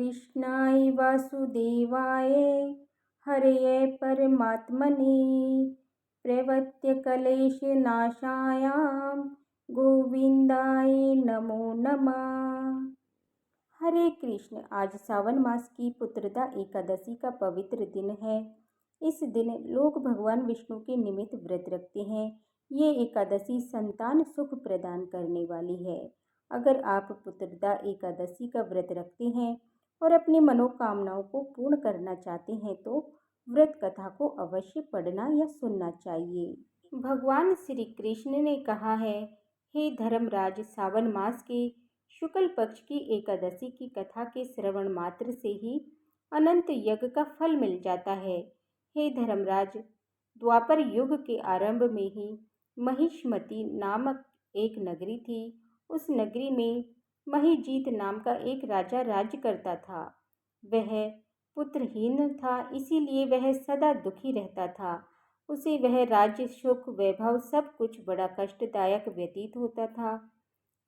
कृष्णाय वासुदेवाय हरये परमात्मने प्रवर्त्य क्लेशनाशाय गोविंदाय नमो नमः। हरे कृष्ण। आज सावन मास की पुत्रदा एकादशी का पवित्र दिन है। इस दिन लोग भगवान विष्णु के निमित्त व्रत रखते हैं। ये एकादशी संतान सुख प्रदान करने वाली है। अगर आप पुत्रदा एकादशी का व्रत रखते हैं और अपनी मनोकामनाओं को पूर्ण करना चाहते हैं तो व्रत कथा को अवश्य पढ़ना या सुनना चाहिए। भगवान श्री कृष्ण ने कहा है, हे धर्मराज, सावन मास के शुक्ल पक्ष की एकादशी की कथा के श्रवण मात्र से ही अनंत यज्ञ का फल मिल जाता है। हे धर्मराज, द्वापर युग के आरंभ में ही महिष्मति नामक एक नगरी थी। उस नगरी में महिजीत नाम का एक राजा राज्य करता था। वह पुत्रहीन था, इसीलिए वह सदा दुखी रहता था। उसे वह राज्य, सुख, वैभव सब कुछ बड़ा कष्टदायक व्यतीत होता था,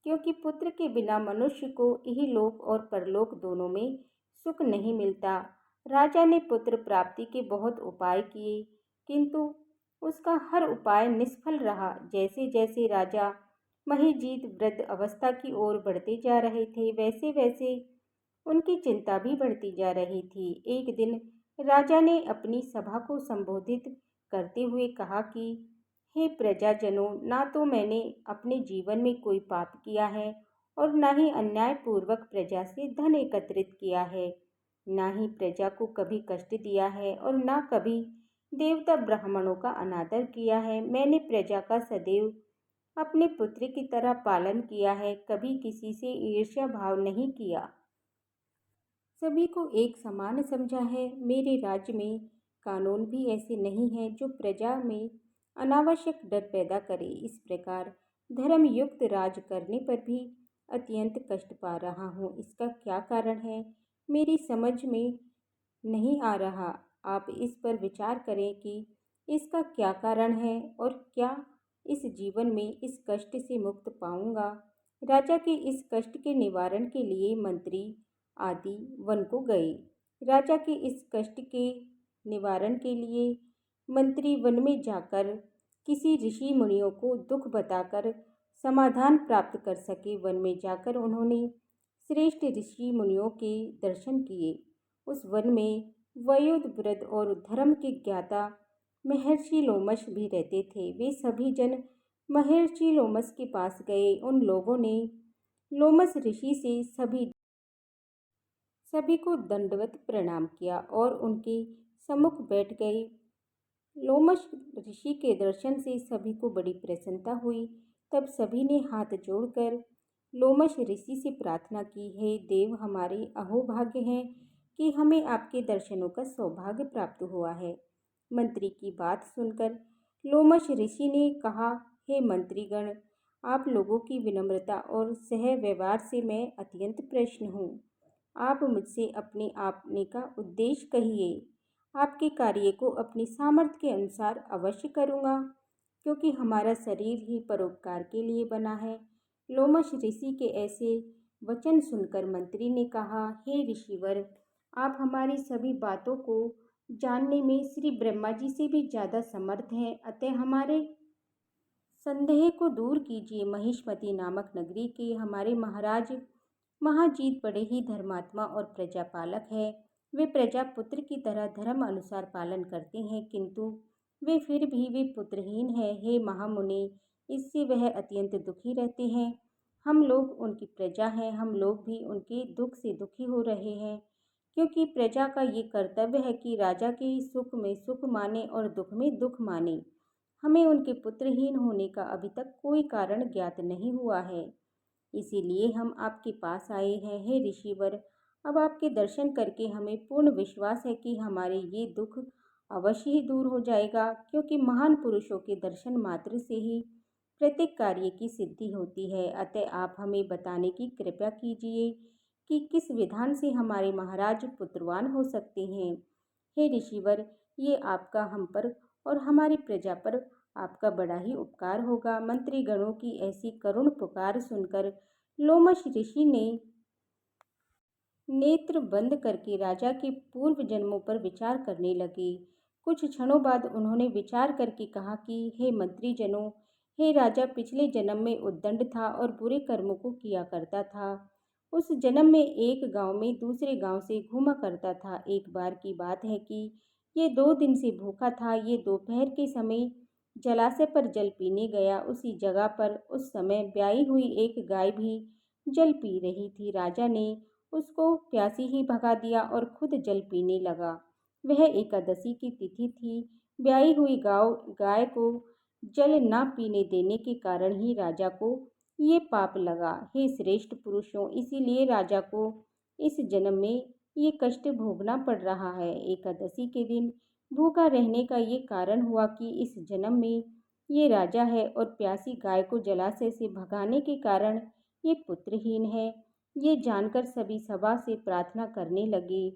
क्योंकि पुत्र के बिना मनुष्य को इहलोक और परलोक दोनों में सुख नहीं मिलता। राजा ने पुत्र प्राप्ति के बहुत उपाय किए, किंतु उसका हर उपाय निष्फल रहा। जैसे जैसे राजा महिजीत वृद्ध अवस्था की ओर बढ़ते जा रहे थे, वैसे वैसे उनकी चिंता भी बढ़ती जा रही थी। एक दिन राजा ने अपनी सभा को संबोधित करते हुए कहा कि हे प्रजाजनों, ना तो मैंने अपने जीवन में कोई पाप किया है और ना ही अन्यायपूर्वक प्रजा से धन एकत्रित किया है, ना ही प्रजा को कभी कष्ट दिया है और ना कभी देवता ब्राह्मणों का अनादर किया है। मैंने प्रजा का सदैव अपने पुत्र की तरह पालन किया है, कभी किसी से ईर्ष्या भाव नहीं किया, सभी को एक समान समझा है। मेरे राज्य में कानून भी ऐसे नहीं है जो प्रजा में अनावश्यक डर पैदा करे। इस प्रकार धर्मयुक्त राज करने पर भी अत्यंत कष्ट पा रहा हूँ। इसका क्या कारण है, मेरी समझ में नहीं आ रहा। आप इस पर विचार करें कि इसका क्या कारण है और क्या इस जीवन में इस कष्ट से मुक्त पाऊंगा। राजा के इस कष्ट के निवारण के लिए मंत्री आदि वन को गए। राजा के इस कष्ट के निवारण के लिए मंत्री वन में जाकर किसी ऋषि मुनियों को दुख बताकर समाधान प्राप्त कर सके। वन में जाकर उन्होंने श्रेष्ठ ऋषि मुनियों के दर्शन किए। उस वन में वयोध वृद्ध और धर्म के ज्ञाता महर्षि लोमश भी रहते थे। वे सभी जन महर्षि लोमश के पास गए। उन लोगों ने लोमश ऋषि से सभी को दंडवत प्रणाम किया और उनके सम्मुख बैठ गए। लोमश ऋषि के दर्शन से सभी को बड़ी प्रसन्नता हुई। तब सभी ने हाथ जोड़कर लोमश ऋषि से प्रार्थना की, हे देव, हमारे अहोभाग्य है कि हमें आपके दर्शनों का सौभाग्य प्राप्त हुआ है। मंत्री की बात सुनकर लोमश ऋषि ने कहा, हे मंत्रीगण, आप लोगों की विनम्रता और सह व्यवहार से मैं अत्यंत प्रसन्न हूँ। आप मुझसे अपने आने का उद्देश्य कहिए। आपके कार्य को अपनी सामर्थ्य के अनुसार अवश्य करूँगा, क्योंकि हमारा शरीर ही परोपकार के लिए बना है। लोमश ऋषि के ऐसे वचन सुनकर मंत्री ने कहा, हे ऋषिवर, आप हमारी सभी बातों को जानने में श्री ब्रह्मा जी से भी ज़्यादा समर्थ हैं, अतः हमारे संदेह को दूर कीजिए। महिष्मति नामक नगरी के हमारे महाराज महाजीत बड़े ही धर्मात्मा और प्रजापालक है। वे प्रजा पुत्र की तरह धर्म अनुसार पालन करते हैं, किंतु वे फिर भी वे पुत्रहीन है। हे महामुनि, इससे वह अत्यंत दुखी रहते हैं। हम लोग उनकी प्रजा हैं, हम लोग भी उनके दुख से दुखी हो रहे हैं, क्योंकि प्रजा का ये कर्तव्य है कि राजा के सुख में सुख माने और दुख में दुख माने। हमें उनके पुत्रहीन होने का अभी तक कोई कारण ज्ञात नहीं हुआ है, इसीलिए हम आपके पास आए हैं। हे ऋषिवर, अब आपके दर्शन करके हमें पूर्ण विश्वास है कि हमारे ये दुख अवश्य ही दूर हो जाएगा, क्योंकि महान पुरुषों के दर्शन मात्र से ही प्रत्येक कार्य की सिद्धि होती है। अतः आप हमें बताने की कृपा कीजिए कि किस विधान से हमारे महाराज पुत्रवान हो सकते हैं। हे ऋषिवर, ये आपका हम पर और हमारी प्रजा पर आपका बड़ा ही उपकार होगा। मंत्रीगणों की ऐसी करुण पुकार सुनकर लोमश ऋषि ने नेत्र बंद करके राजा के पूर्व जन्मों पर विचार करने लगे। कुछ क्षणों बाद उन्होंने विचार करके कहा कि हे मंत्रीजनों, हे राजा, पिछले जन्म में उद्दंड था और बुरे कर्मों को किया करता था। उस जन्म में एक गांव में दूसरे गांव से घूमा करता था। एक बार की बात है कि ये 2 दिन से भूखा था। ये दोपहर के समय जलाशय पर जल पीने गया। उसी जगह पर उस समय ब्याई हुई एक गाय भी जल पी रही थी। राजा ने उसको प्यासी ही भगा दिया और खुद जल पीने लगा। वह एकादशी की तिथि थी। ब्याई हुई गाय को जल न पीने देने के कारण ही राजा को ये पाप लगा। हे श्रेष्ठ पुरुषों, इसीलिए राजा को इस जन्म में ये कष्ट भोगना पड़ रहा है। एकादशी के दिन भूखा रहने का ये कारण हुआ कि इस जन्म में ये राजा है और प्यासी गाय को जलाशय से भगाने के कारण ये पुत्रहीन है। ये जानकर सभी सभा से प्रार्थना करने लगे,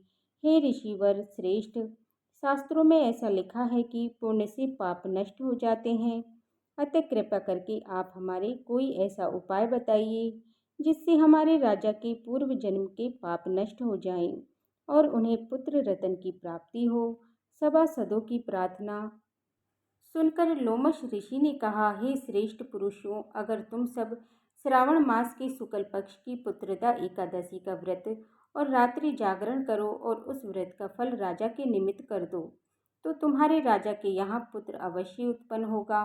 हे ऋषिवर श्रेष्ठ, शास्त्रों में ऐसा लिखा है कि पुण्य से पाप नष्ट हो जाते हैं। अतः कृपा करके आप हमारे कोई ऐसा उपाय बताइए जिससे हमारे राजा के पूर्व जन्म के पाप नष्ट हो जाएं और उन्हें पुत्र रत्न की प्राप्ति हो। सभासदों की प्रार्थना सुनकर लोमश ऋषि ने कहा, हे श्रेष्ठ पुरुषों, अगर तुम सब श्रावण मास के शुक्ल पक्ष की पुत्रदा एकादशी का व्रत और रात्रि जागरण करो और उस व्रत का फल राजा के निमित्त कर दो, तो तुम्हारे राजा के यहाँ पुत्र अवश्य उत्पन्न होगा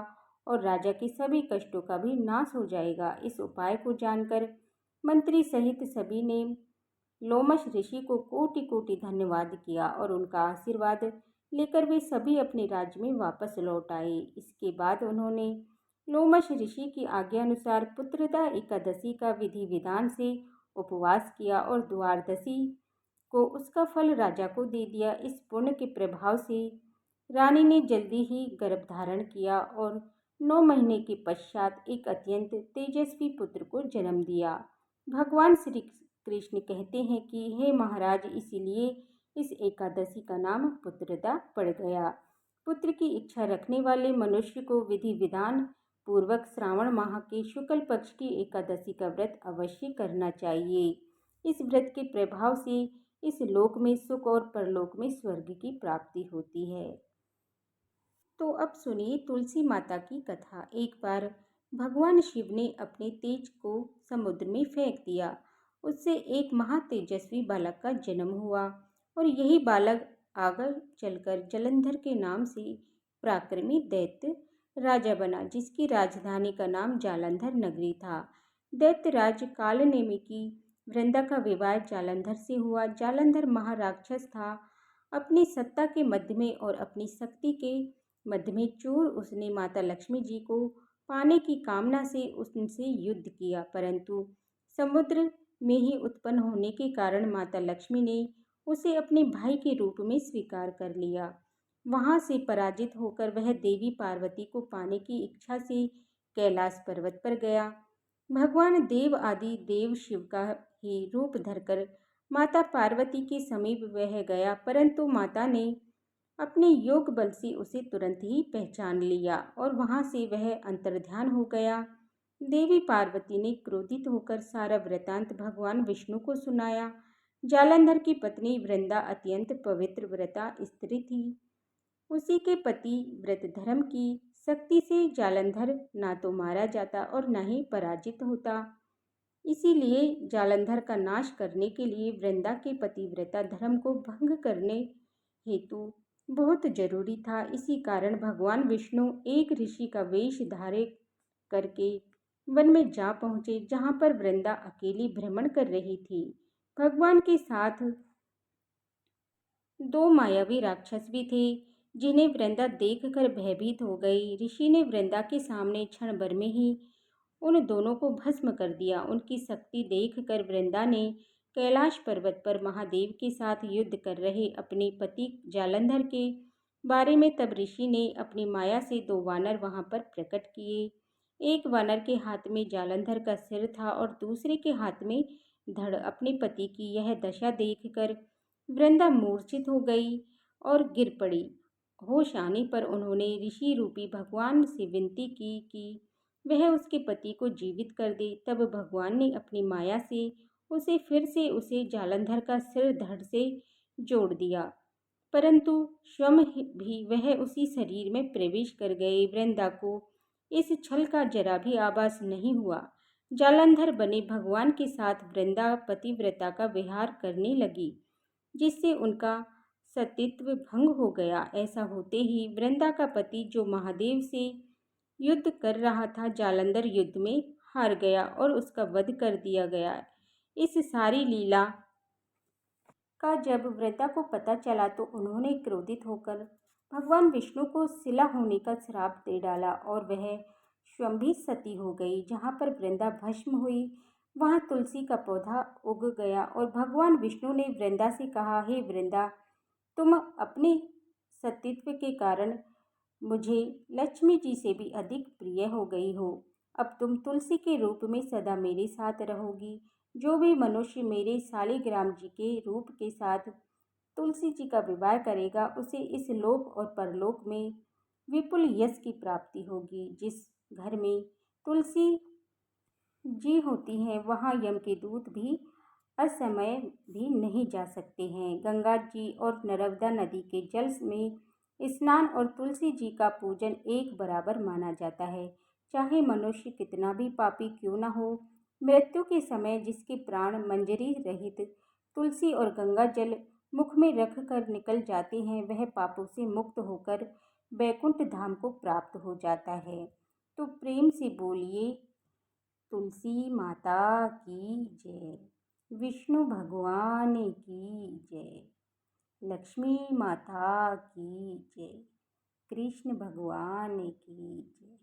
और राजा के सभी कष्टों का भी नाश हो जाएगा। इस उपाय को जानकर मंत्री सहित सभी ने लोमश ऋषि को कोटि कोटि धन्यवाद किया और उनका आशीर्वाद लेकर वे सभी अपने राज्य में वापस लौट आए। इसके बाद उन्होंने लोमश ऋषि की आज्ञा अनुसार पुत्रदा एकादशी का विधि विधान से उपवास किया और द्वादशी को उसका फल राजा को दे दिया। इस पुण्य के प्रभाव से रानी ने जल्दी ही गर्भ धारण किया और 9 महीने के पश्चात एक अत्यंत तेजस्वी पुत्र को जन्म दिया। भगवान श्री कृष्ण कहते हैं कि हे महाराज, इसीलिए इस एकादशी का नाम पुत्रदा पड़ गया। पुत्र की इच्छा रखने वाले मनुष्य को विधि विधान पूर्वक श्रावण माह के शुक्ल पक्ष की एकादशी का व्रत अवश्य करना चाहिए। इस व्रत के प्रभाव से इस लोक में सुख और परलोक में स्वर्ग की प्राप्ति होती है। तो अब सुनिए तुलसी माता की कथा। एक बार भगवान शिव ने अपने तेज को समुद्र में फेंक दिया। उससे एक महातेजस्वी बालक का जन्म हुआ और यही बालक आगे चलकर जलंधर के नाम से पराक्रमी दैत्य राजा बना, जिसकी राजधानी का नाम जालंधर नगरी था। दैत्य राज कालनेमी की वृंदा का विवाह जालंधर से हुआ। जालंधर महाराक्षस था। अपनी सत्ता के मध्य में और अपनी शक्ति के मध्य में चूर उसने माता लक्ष्मी जी को पाने की कामना से उनसे युद्ध किया, परंतु समुद्र में ही उत्पन्न होने के कारण माता लक्ष्मी ने उसे अपने भाई के रूप में स्वीकार कर लिया। वहां से पराजित होकर वह देवी पार्वती को पाने की इच्छा से कैलाश पर्वत पर गया। भगवान देव आदि देव शिव का ही रूप धरकर माता पार्वती के समीप वह गया, परंतु माता ने अपने योग बल से उसे तुरंत ही पहचान लिया और वहां से वह अंतर्ध्यान हो गया। देवी पार्वती ने क्रोधित होकर सारा वृतांत भगवान विष्णु को सुनाया। जालंधर की पत्नी वृंदा अत्यंत पवित्र व्रता स्त्री थी। उसी के पति व्रत धर्म की शक्ति से जालंधर ना तो मारा जाता और न ही पराजित होता। इसीलिए जालंधर का नाश करने के लिए वृंदा के पतिव्रता धर्म को भंग करने हेतु बहुत जरूरी था। इसी कारण भगवान विष्णु एक ऋषि का वेश धारे करके वन में जा पहुंचे, जहां पर वृंदा अकेली भ्रमण कर रही थी। भगवान के साथ 2 मायावी राक्षस भी थे, जिन्हें वृंदा देखकर भयभीत हो गई। ऋषि ने वृंदा के सामने क्षण भर में ही उन दोनों को भस्म कर दिया। उनकी शक्ति देखकर वृंदा ने कैलाश पर्वत पर महादेव के साथ युद्ध कर रहे अपने पति जालंधर के बारे में तब ऋषि ने अपनी माया से 2 वानर वहां पर प्रकट किए। एक वानर के हाथ में जालंधर का सिर था और दूसरे के हाथ में धड़। अपने पति की यह दशा देखकर वृंदा मूर्छित हो गई और गिर पड़ी। होश आने पर उन्होंने ऋषि रूपी भगवान से विनती की कि वह उसके पति को जीवित कर दे। तब भगवान ने अपनी माया से उसे फिर से उसे जालंधर का सिर धड़ से जोड़ दिया, परंतु स्वयं भी वह उसी शरीर में प्रवेश कर गए। वृंदा को इस छल का जरा भी आभास नहीं हुआ। जालंधर बने भगवान के साथ वृंदा पतिव्रता का विहार करने लगी, जिससे उनका सतीत्व भंग हो गया। ऐसा होते ही वृंदा का पति, जो महादेव से युद्ध कर रहा था, जालंधर युद्ध में हार गया और उसका वध कर दिया गया। इस सारी लीला का जब वृंदा को पता चला तो उन्होंने क्रोधित होकर भगवान विष्णु को शिला होने का श्राप दे डाला और वह स्वयं भी सती हो गई। जहाँ पर वृंदा भस्म हुई वहाँ तुलसी का पौधा उग गया और भगवान विष्णु ने वृंदा से कहा, हे वृंदा, तुम अपने सतीत्व के कारण मुझे लक्ष्मी जी से भी अधिक प्रिय हो गई हो। अब तुम तुलसी के रूप में सदा मेरे साथ रहोगी। जो भी मनुष्य मेरे शालिग्राम जी के रूप के साथ तुलसी जी का विवाह करेगा, उसे इस लोक और परलोक में विपुल यश की प्राप्ति होगी। जिस घर में तुलसी जी होती हैं, वहाँ यम के दूत भी असमय भी नहीं जा सकते हैं। गंगा जी और नर्मदा नदी के जल में स्नान और तुलसी जी का पूजन एक बराबर माना जाता है। चाहे मनुष्य कितना भी पापी क्यों न हो, मृत्यु के समय जिसके प्राण मंजरी रहित तुलसी और गंगा जल मुख में रख कर निकल जाते हैं, वह पापों से मुक्त होकर वैकुंठ धाम को प्राप्त हो जाता है। तो प्रेम से बोलिए, तुलसी माता की जय, विष्णु भगवान की जय, लक्ष्मी माता की जय, कृष्ण भगवान की जय।